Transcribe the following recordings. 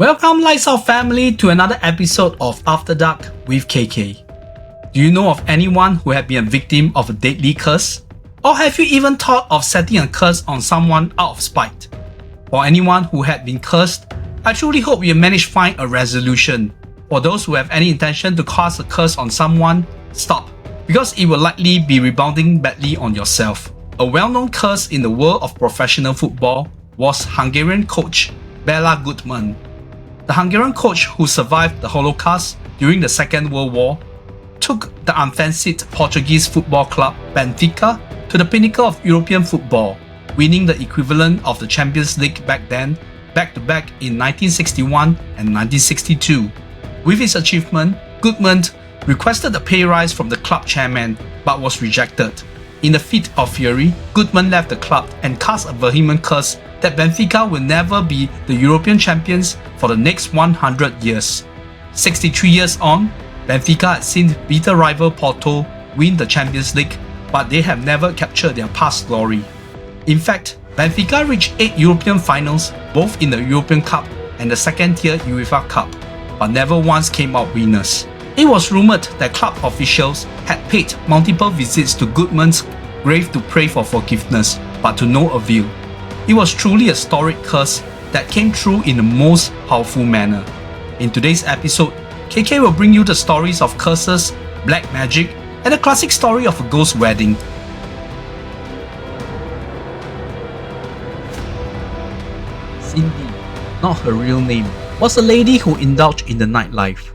Welcome Lights Out family to another episode of After Dark with KK. Do you know of anyone who had been a victim of a deadly curse? Or have you even thought of setting a curse on someone out of spite? For anyone who had been cursed, I truly hope you managed to find a resolution. For those who have any intention to cast a curse on someone, stop, because it will likely be rebounding badly on yourself. A well-known curse in the world of professional football was Hungarian coach Bela Gutmann. The Hungarian coach who survived the Holocaust during the Second World War took the unfancied Portuguese football club Benfica to the pinnacle of European football, winning the equivalent of the Champions League back then, back-to-back in 1961 and 1962. With his achievement, Gutmann requested a pay rise from the club chairman but was rejected. In a fit of fury, Gutmann left the club and cast a vehement curse that Benfica will never be the European champions for the next 100 years. 63 years on, Benfica had seen bitter rival Porto win the Champions League, but they have never captured their past glory. In fact, Benfica reached 8 European finals, both in the European Cup and the second-tier UEFA Cup, but never once came out winners. It was rumoured that club officials had paid multiple visits to Gutmann's grave to pray for forgiveness, but to no avail. It was truly a storied curse that came true in the most powerful manner. In today's episode, KK will bring you the stories of curses, black magic, and the classic story of a ghost wedding. Cindy, not her real name, was a lady who indulged in the nightlife.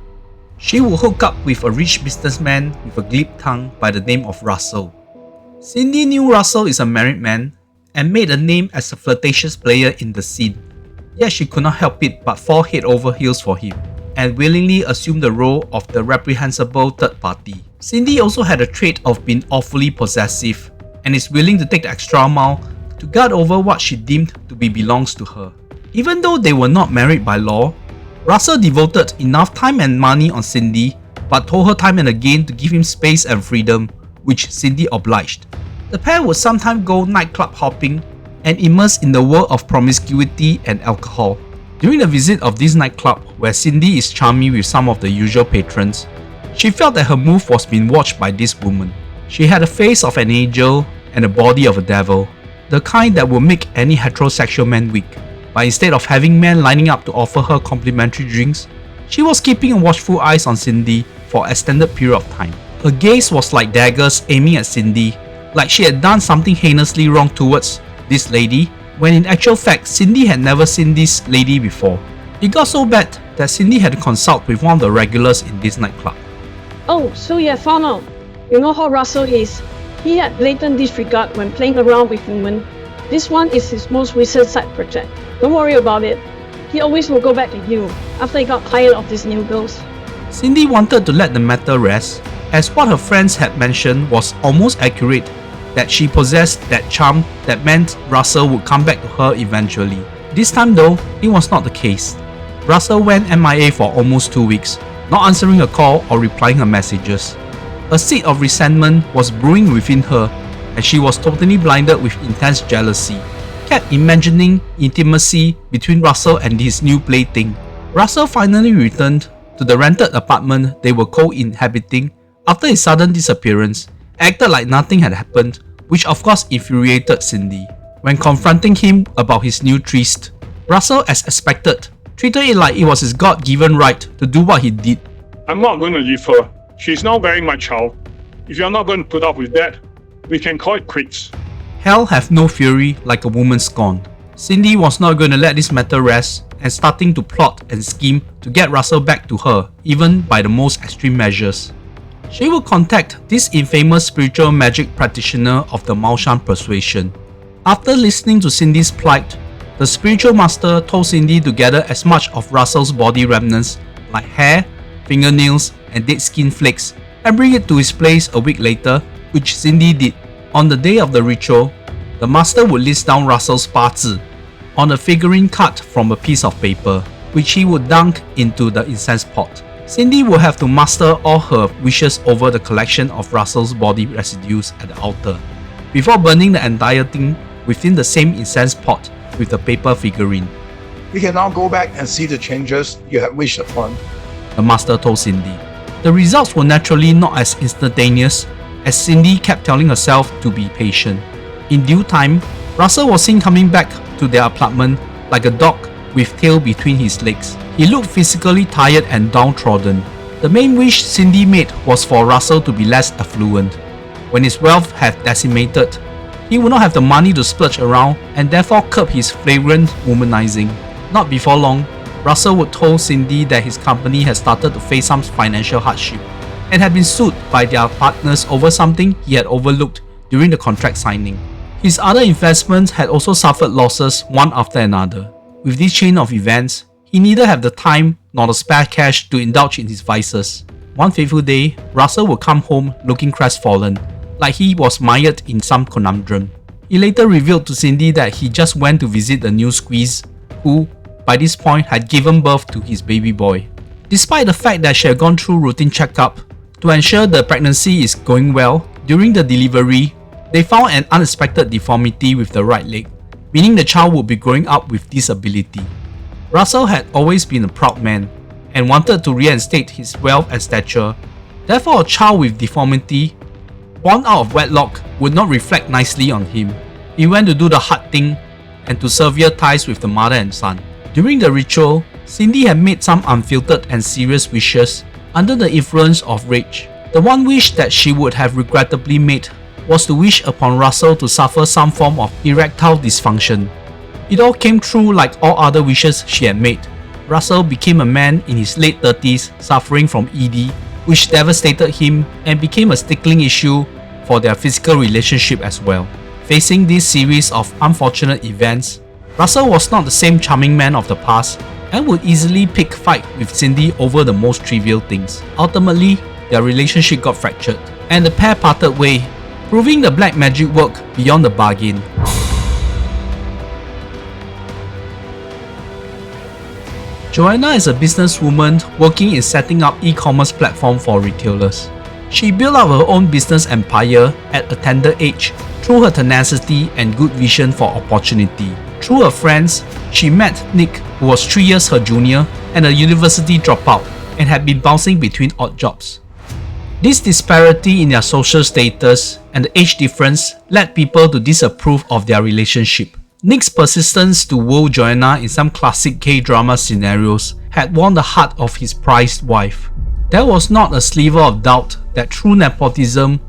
She would hook up with a rich businessman with a glib tongue by the name of Russell. Cindy knew Russell is a married man and made a name as a flirtatious player in the scene. Yet she could not help it but fall head over heels for him and willingly assume the role of the reprehensible third party. Cindy also had a trait of being awfully possessive and is willing to take the extra mile to guard over what she deemed to be belongs to her. Even though they were not married by law, Russell devoted enough time and money on Cindy but told her time and again to give him space and freedom, which Cindy obliged. The pair would sometimes go nightclub hopping and immerse in the world of promiscuity and alcohol. During the visit of this nightclub, where Cindy is charming with some of the usual patrons, she felt that her move was being watched by this woman. She had the face of an angel and the body of a devil, the kind that would make any heterosexual man weak. But instead of having men lining up to offer her complimentary drinks, she was keeping a watchful eye on Cindy for an extended period of time. Her gaze was like daggers aiming at Cindy, like she had done something heinously wrong towards this lady, when in actual fact Cindy had never seen this lady before. It got so bad that Cindy had to consult with one of the regulars in this nightclub. Oh, so you have found out. You know how Russell is. He had blatant disregard when playing around with women. This one is his most recent side project. Don't worry about it. He always will go back to you after he got tired of these new girls. Cindy wanted to let the matter rest, as what her friends had mentioned was almost accurate, that she possessed that charm that meant Russell would come back to her eventually. This time though, it was not the case. Russell went MIA for almost 2 weeks, not answering a call or replying her messages. A seed of resentment was brewing within her, and she was totally blinded with intense jealousy, kept imagining intimacy between Russell and his new plaything. Russell finally returned to the rented apartment they were co-inhabiting after his sudden disappearance, acted like nothing had happened, which of course infuriated Cindy. When confronting him about his new tryst, Russell, as expected, treated it like it was his God-given right to do what he did. I'm not going to leave her. She's now very my child. If you're not going to put up with that, we can call it quits. Hell have no fury like a woman scorned. Cindy was not going to let this matter rest and starting to plot and scheme to get Russell back to her, even by the most extreme measures. She would contact this infamous spiritual magic practitioner of the Maoshan persuasion. After listening to Cindy's plight, the spiritual master told Cindy to gather as much of Russell's body remnants like hair, fingernails, and dead skin flakes and bring it to his place a week later, which Cindy did. On the day of the ritual, the master would list down Russell's 八字 on a figurine cut from a piece of paper, which he would dunk into the incense pot. Cindy would have to muster all her wishes over the collection of Russell's body residues at the altar, before burning the entire thing within the same incense pot with the paper figurine. You can now go back and see the changes you have wished upon. The master told Cindy. The results were naturally not as instantaneous, as Cindy kept telling herself to be patient. In due time, Russell was seen coming back to their apartment like a dog with tail between his legs. He looked physically tired and downtrodden. The main wish Cindy made was for Russell to be less affluent. When his wealth had decimated, he would not have the money to splurge around and therefore curb his flagrant womanizing. Not before long, Russell would tell Cindy that his company had started to face some financial hardship and had been sued by their partners over something he had overlooked during the contract signing. His other investments had also suffered losses one after another. With this chain of events, he neither had the time nor the spare cash to indulge in his vices. One fateful day, Russell would come home looking crestfallen, like he was mired in some conundrum. He later revealed to Cindy that he just went to visit the new squeeze, who, by this point, had given birth to his baby boy. Despite the fact that she had gone through routine checkup to ensure the pregnancy is going well, during the delivery, they found an unexpected deformity with the right leg, meaning the child would be growing up with disability. Russell had always been a proud man and wanted to reinstate his wealth and stature. Therefore, a child with deformity, born out of wedlock, would not reflect nicely on him. He went to do the hard thing and to sever ties with the mother and son. During the ritual, Cindy had made some unfiltered and serious wishes under the influence of rage. The one wish that she would have regrettably made was to wish upon Russell to suffer some form of erectile dysfunction. It all came true like all other wishes she had made. Russell became a man in his late 30s suffering from ED, which devastated him and became a stickling issue for their physical relationship as well. Facing this series of unfortunate events, Russell was not the same charming man of the past and would easily pick fight with Cindy over the most trivial things. Ultimately, their relationship got fractured, and the pair parted way, proving the black magic worked beyond the bargain. Joanna is a businesswoman working in setting up e-commerce platform for retailers. She built up her own business empire at a tender age through her tenacity and good vision for opportunity. Through her friends, she met Nick, who was 3 years her junior and a university dropout and had been bouncing between odd jobs. This disparity in their social status and the age difference led people to disapprove of their relationship. Nick's persistence to woo Joanna in some classic K-drama scenarios had won the heart of his prized wife. There was not a sliver of doubt that through nepotism,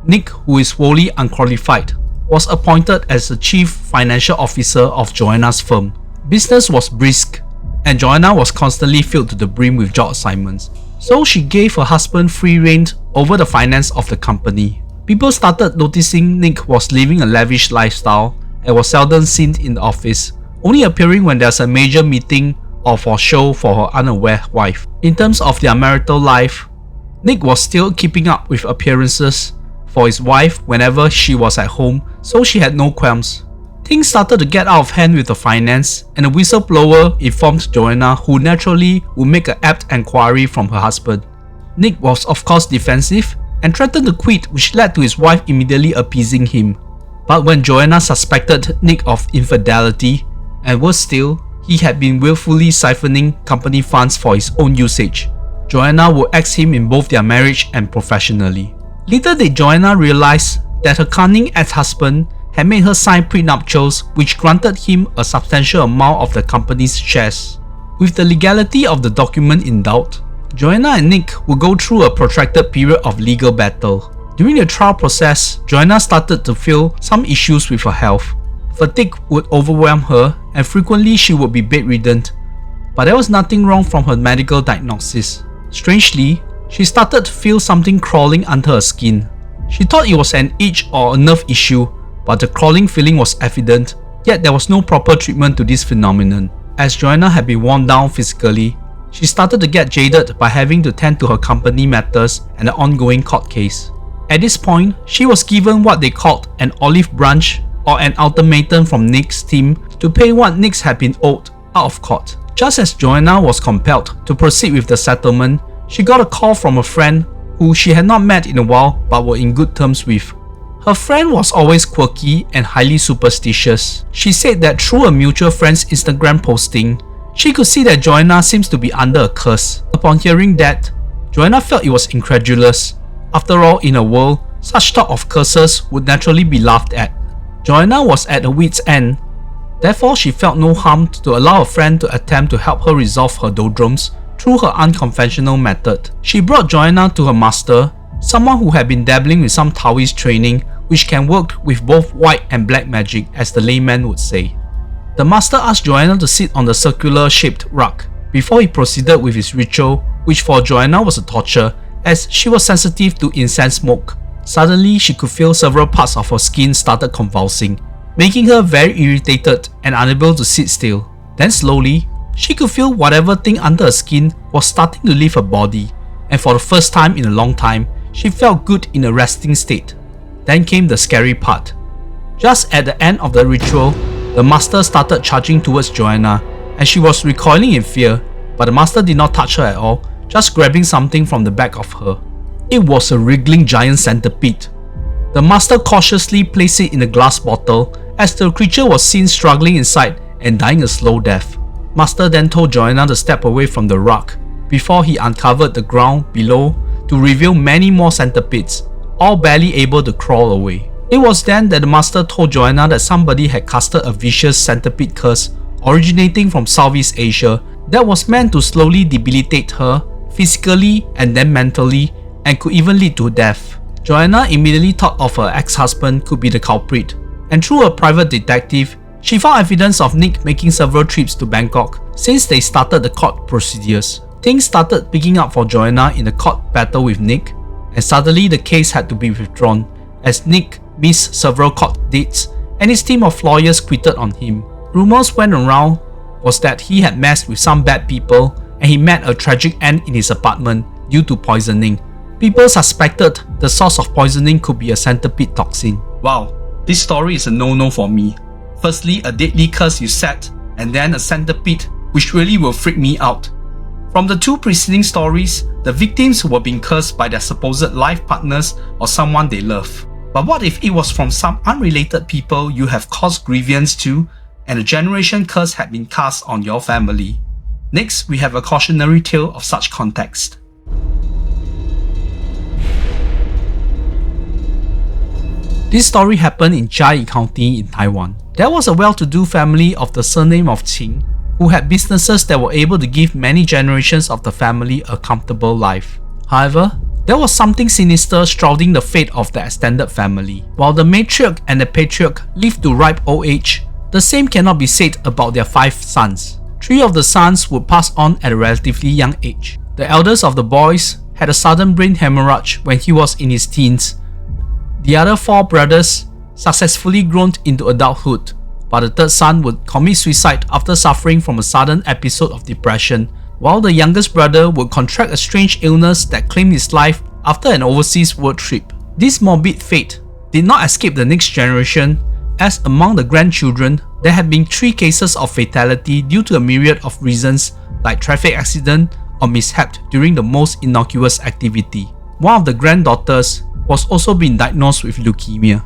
Nick, who is wholly unqualified, was appointed as the chief financial officer of Joanna's firm. Business was brisk, and Joanna was constantly filled to the brim with job assignments, so she gave her husband free rein over the finance of the company. People started noticing Nick was living a lavish lifestyle and was seldom seen in the office, only appearing when there's a major meeting or for show for her unaware wife. In terms of their marital life, Nick was still keeping up with appearances for his wife whenever she was at home, so she had no qualms. Things started to get out of hand with the finance, and a whistleblower informed Joanna, who naturally would make an apt inquiry from her husband. Nick was of course defensive and threatened to quit, which led to his wife immediately appeasing him. But when Joanna suspected Nick of infidelity, and worse still, he had been willfully siphoning company funds for his own usage, Joanna would axe him in both their marriage and professionally. Little did Joanna realize that her cunning ex-husband had made her sign prenuptials which granted him a substantial amount of the company's shares. With the legality of the document in doubt, Joanna and Nick would go through a protracted period of legal battle. During the trial process, Joanna started to feel some issues with her health. Fatigue would overwhelm her and frequently she would be bedridden. But there was nothing wrong from her medical diagnosis. Strangely, she started to feel something crawling under her skin. She thought it was an itch or a nerve issue, but the crawling feeling was evident, yet there was no proper treatment to this phenomenon. As Joanna had been worn down physically, she started to get jaded by having to tend to her company matters and the ongoing court case. At this point, she was given what they called an olive branch or an ultimatum from Nick's team to pay what Nick had been owed out of court. Just as Joanna was compelled to proceed with the settlement, she got a call from a friend who she had not met in a while but were in good terms with. Her friend was always quirky and highly superstitious. She said that through a mutual friend's Instagram posting, she could see that Joanna seems to be under a curse. Upon hearing that, Joanna felt it was incredulous. After all, in a world, such talk of curses would naturally be laughed at. Joanna was at her wit's end. Therefore, she felt no harm to allow a friend to attempt to help her resolve her doldrums through her unconventional method. She brought Joanna to her master, someone who had been dabbling with some Taoist training which can work with both white and black magic, as the layman would say. The master asked Joanna to sit on the circular-shaped rug before he proceeded with his ritual, which for Joanna was a torture as she was sensitive to incense smoke. Suddenly, she could feel several parts of her skin started convulsing, making her very irritated and unable to sit still. Then slowly, she could feel whatever thing under her skin was starting to leave her body, and for the first time in a long time, she felt good in a resting state. Then came the scary part. Just at the end of the ritual, the master started charging towards Joanna, and she was recoiling in fear, but the master did not touch her at all, just grabbing something from the back of her. It was a wriggling giant centipede. The master cautiously placed it in a glass bottle as the creature was seen struggling inside and dying a slow death. Master then told Joanna to step away from the rug before he uncovered the ground below to reveal many more centipedes, all barely able to crawl away. It was then that the master told Joanna that somebody had casted a vicious centipede curse originating from Southeast Asia that was meant to slowly debilitate her physically and then mentally, and could even lead to death. Joanna immediately thought of her ex-husband could be the culprit, and through a private detective, she found evidence of Nick making several trips to Bangkok since they started the court procedures. Things started picking up for Joanna in the court battle with Nick, and suddenly the case had to be withdrawn as Nick missed several court dates and his team of lawyers quitted on him. Rumors went around was that he had messed with some bad people and he met a tragic end in his apartment due to poisoning. People suspected the source of poisoning could be a centipede toxin. Wow, this story is a no-no for me. Firstly, a deadly curse you set, and then a centipede, which really will freak me out. From the two preceding stories, the victims were being cursed by their supposed life partners or someone they love. But what if it was from some unrelated people you have caused grievance to, and a generation curse had been cast on your family? Next, we have a cautionary tale of such context. This story happened in Chiayi County in Taiwan. There was a well-to-do family of the surname of Qing who had businesses that were able to give many generations of the family a comfortable life. However, there was something sinister shrouding the fate of the extended family. While the matriarch and the patriarch lived to ripe old age, the same cannot be said about their 5 sons. 3 of the sons would pass on at a relatively young age. The eldest of the boys had a sudden brain hemorrhage when he was in his teens. The other 4 brothers successfully grown into adulthood, but the third son would commit suicide after suffering from a sudden episode of depression, while the youngest brother would contract a strange illness that claimed his life after an overseas work trip. This morbid fate did not escape the next generation, as among the grandchildren, there had been 3 cases of fatality due to a myriad of reasons like traffic accident or mishap during the most innocuous activity. One of the granddaughters was also being diagnosed with leukemia.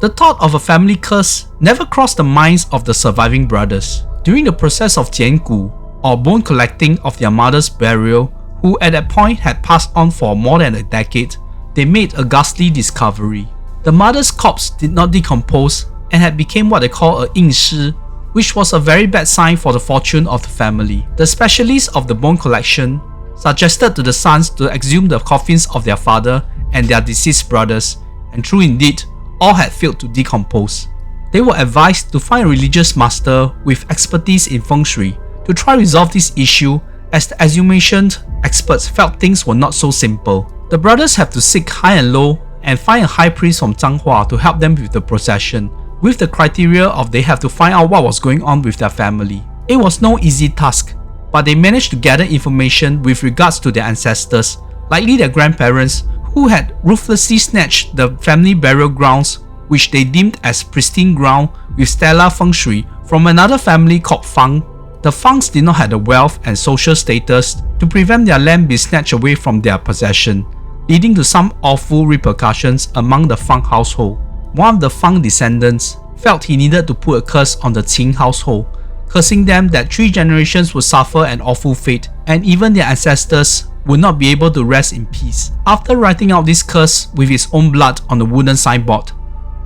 The thought of a family curse never crossed the minds of the surviving brothers. During the process of jiangu, or bone collecting of their mother's burial, who at that point had passed on for more than a decade, they made a ghastly discovery. The mother's corpse did not decompose and had become what they call a 应尸, which was a very bad sign for the fortune of the family. The specialists of the bone collection suggested to the sons to exhume the coffins of their father and their deceased brothers, and true indeed, all had failed to decompose. They were advised to find a religious master with expertise in feng shui to try resolve this issue, as the exhumation experts felt things were not so simple. The brothers have to seek high and low and find a high priest from Zhanghua to help them with the procession, with the criteria of they have to find out what was going on with their family. It was no easy task, but they managed to gather information with regards to their ancestors, likely their grandparents, who had ruthlessly snatched the family burial grounds, which they deemed as pristine ground with stellar feng shui, from another family called Fang. The Fangs did not have the wealth and social status to prevent their land being snatched away from their possession, leading to some awful repercussions among the Fang household. one of the Fang descendants felt he needed to put a curse on the Qing household, cursing them that 3 generations would suffer an awful fate and even their ancestors would not be able to rest in peace. After writing out this curse with his own blood on the wooden signboard,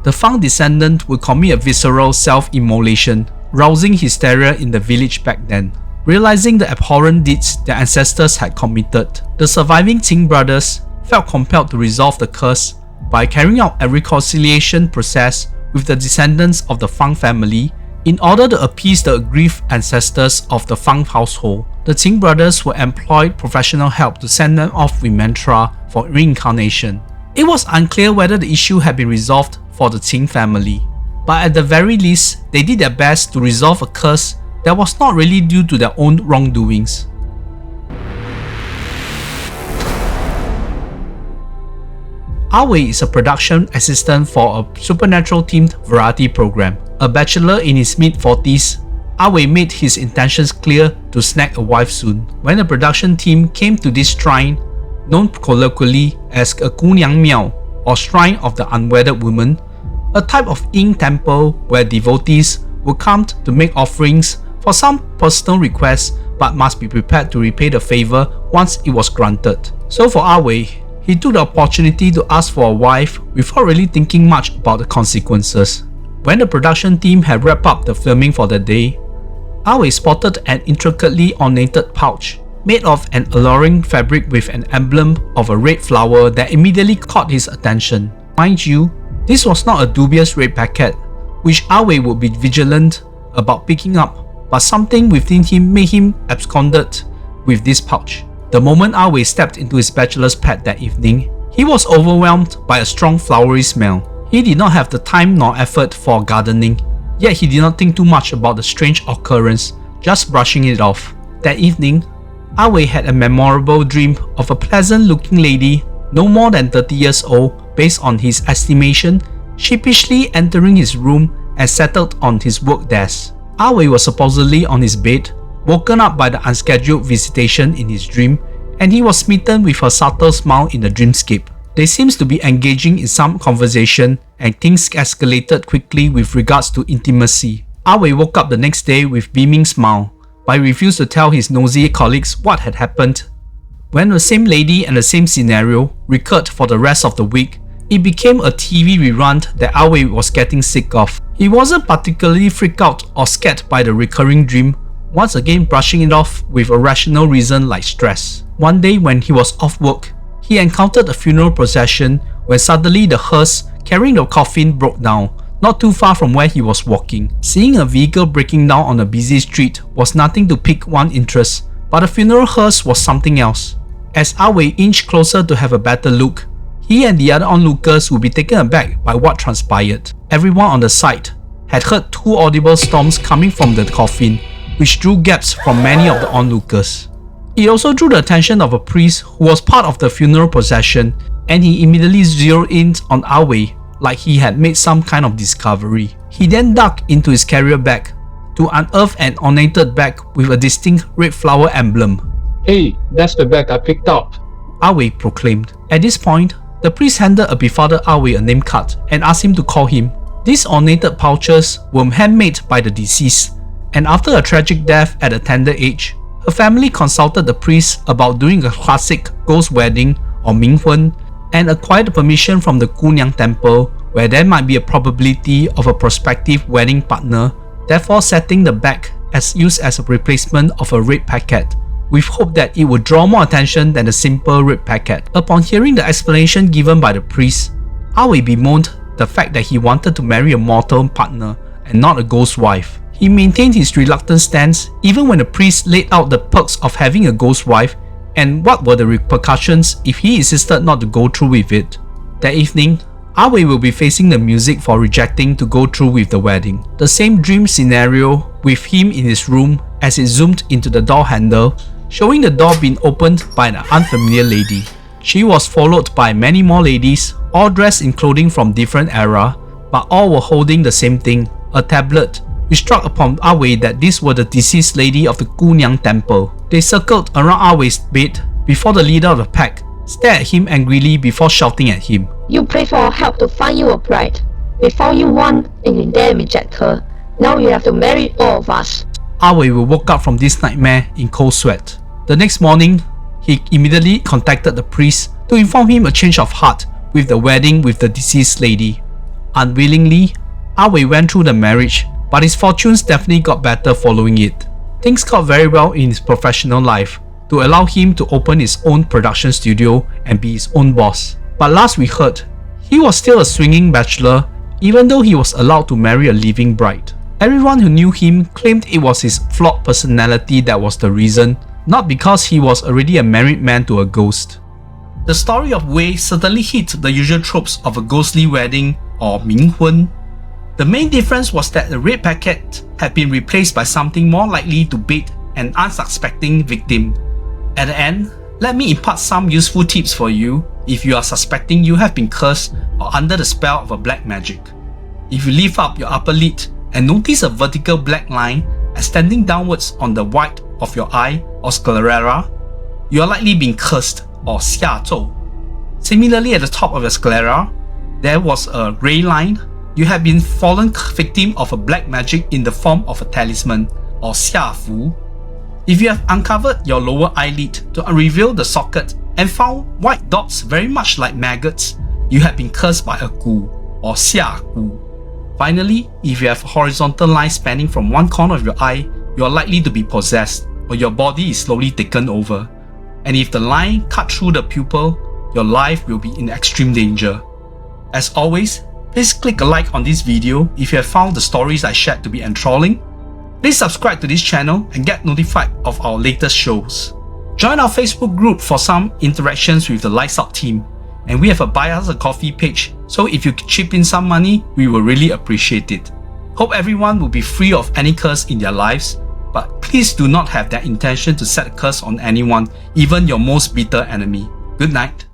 the Fang descendant would commit a visceral self-immolation, rousing hysteria in the village back then. Realizing the abhorrent deeds their ancestors had committed, the surviving Qing brothers felt compelled to resolve the curse by carrying out a reconciliation process with the descendants of the Fang family in order to appease the aggrieved ancestors of the Fang household. The Qing brothers were employed professional help to send them off with mantra for reincarnation. It was unclear whether the issue had been resolved for the Qing family, but at the very least, they did their best to resolve a curse that was not really due to their own wrongdoings. Awe is a production assistant for a supernatural-themed variety program. A bachelor in his mid-40s, Awe made his intentions clear to snag a wife soon. When the production team came to this shrine, known colloquially as a Gunyang Miao or Shrine of the Unwedded Woman, a type of yin temple where devotees would come to make offerings for some personal requests but must be prepared to repay the favor once it was granted. So for Awe, he took the opportunity to ask for a wife without really thinking much about the consequences. When the production team had wrapped up the filming for the day, Awe spotted an intricately ornated pouch made of an alluring fabric with an emblem of a red flower that immediately caught his attention. Mind you, this was not a dubious red packet, which Awe would be vigilant about picking up, but something within him made him absconded with this pouch. The moment Awe stepped into his bachelor's pad that evening, he was overwhelmed by a strong flowery smell. He did not have the time nor effort for gardening, yet he did not think too much about the strange occurrence, just brushing it off. That evening, Awe had a memorable dream of a pleasant-looking lady, no more than 30 years old, based on his estimation, sheepishly entering his room and settled on his work desk. Awe was supposedly on his bed, woken up by the unscheduled visitation in his dream, and he was smitten with her subtle smile in the dreamscape. They seemed to be engaging in some conversation, and things escalated quickly with regards to intimacy. Awe woke up the next day with beaming smile, but refused to tell his nosy colleagues what had happened. When the same lady and the same scenario recurred for the rest of the week, it became a TV rerun that Awe was getting sick of. He wasn't particularly freaked out or scared by the recurring dream, once again brushing it off with a rational reason like stress. One day when he was off work, he encountered a funeral procession when suddenly the hearse carrying the coffin broke down, not too far from where he was walking. Seeing a vehicle breaking down on a busy street was nothing to pique one's interest, but the funeral hearse was something else. As Awe inched closer to have a better look, he and the other onlookers would be taken aback by what transpired. Everyone on the site had heard 2 audible storms coming from the coffin, which drew gasps from many of the onlookers. It also drew the attention of a priest who was part of the funeral procession, and he immediately zeroed in on Awe like he had made some kind of discovery. He then dug into his carrier bag to unearth an ornated bag with a distinct red flower emblem. "Hey, that's the bag I picked up," Awe proclaimed. At this point, the priest handed a befuddled Awe a name card and asked him to call him. These ornated pouches were handmade by the deceased, and after a tragic death at a tender age, her family consulted the priest about doing a classic ghost wedding or Minghuan and acquired permission from the Gunyang temple where there might be a probability of a prospective wedding partner, therefore setting the bag as used as a replacement of a red packet, with hope that it would draw more attention than the simple red packet. Upon hearing the explanation given by the priest, Awe bemoaned the fact that he wanted to marry a mortal partner and not a ghost wife. He maintained his reluctant stance even when the priest laid out the perks of having a ghost wife and what were the repercussions if he insisted not to go through with it. That evening, Awe will be facing the music for rejecting to go through with the wedding. The same dream scenario with him in his room as it zoomed into the door handle, showing the door being opened by an unfamiliar lady. She was followed by many more ladies, all dressed in clothing from different era, but all were holding the same thing, a tablet, which struck upon Awe that these were the deceased lady of the Gunyang temple. They circled around Awe's bed before the leader of the pack stared at him angrily before shouting at him. "You pray for our help to find you a bride. We found you one and you dare reject her. Now you have to marry all of us. Ah Wei woke up from this nightmare in cold sweat. The next morning, he immediately contacted the priest to inform him a change of heart with the wedding with the deceased lady. Unwillingly, Ah Wei went through the marriage, but his fortunes definitely got better following it. Things got very well in his professional life to allow him to open his own production studio and be his own boss. But last we heard, he was still a swinging bachelor even though he was allowed to marry a living bride. Everyone who knew him claimed it was his flawed personality that was the reason, not because he was already a married man to a ghost. The story of Wei certainly hit the usual tropes of a ghostly wedding or 冥婚. The main difference was that the red packet had been replaced by something more likely to bait an unsuspecting victim. At the end, let me impart some useful tips for you if you are suspecting you have been cursed or under the spell of a black magic. If you lift up your upper lid and notice a vertical black line extending downwards on the white of your eye or sclera, you are likely being cursed or 下咒. Similarly, at the top of your sclera, there was a grey line. You have been fallen victim of a black magic in the form of a talisman or 下符. If you have uncovered your lower eyelid to reveal the socket and found white dots very much like maggots, you have been cursed by a gu or 下蛊. Finally, if you have a horizontal line spanning from one corner of your eye, you are likely to be possessed or your body is slowly taken over. And if the line cut through the pupil, your life will be in extreme danger. As always, please click a like on this video if you have found the stories I shared to be enthralling. Please subscribe to this channel and get notified of our latest shows. Join our Facebook group for some interactions with the Lights Out team. And we have a buy us a coffee page, so if you chip in some money, we will really appreciate it. Hope everyone will be free of any curse in their lives, but please do not have that intention to set a curse on anyone, even your most bitter enemy. Good night.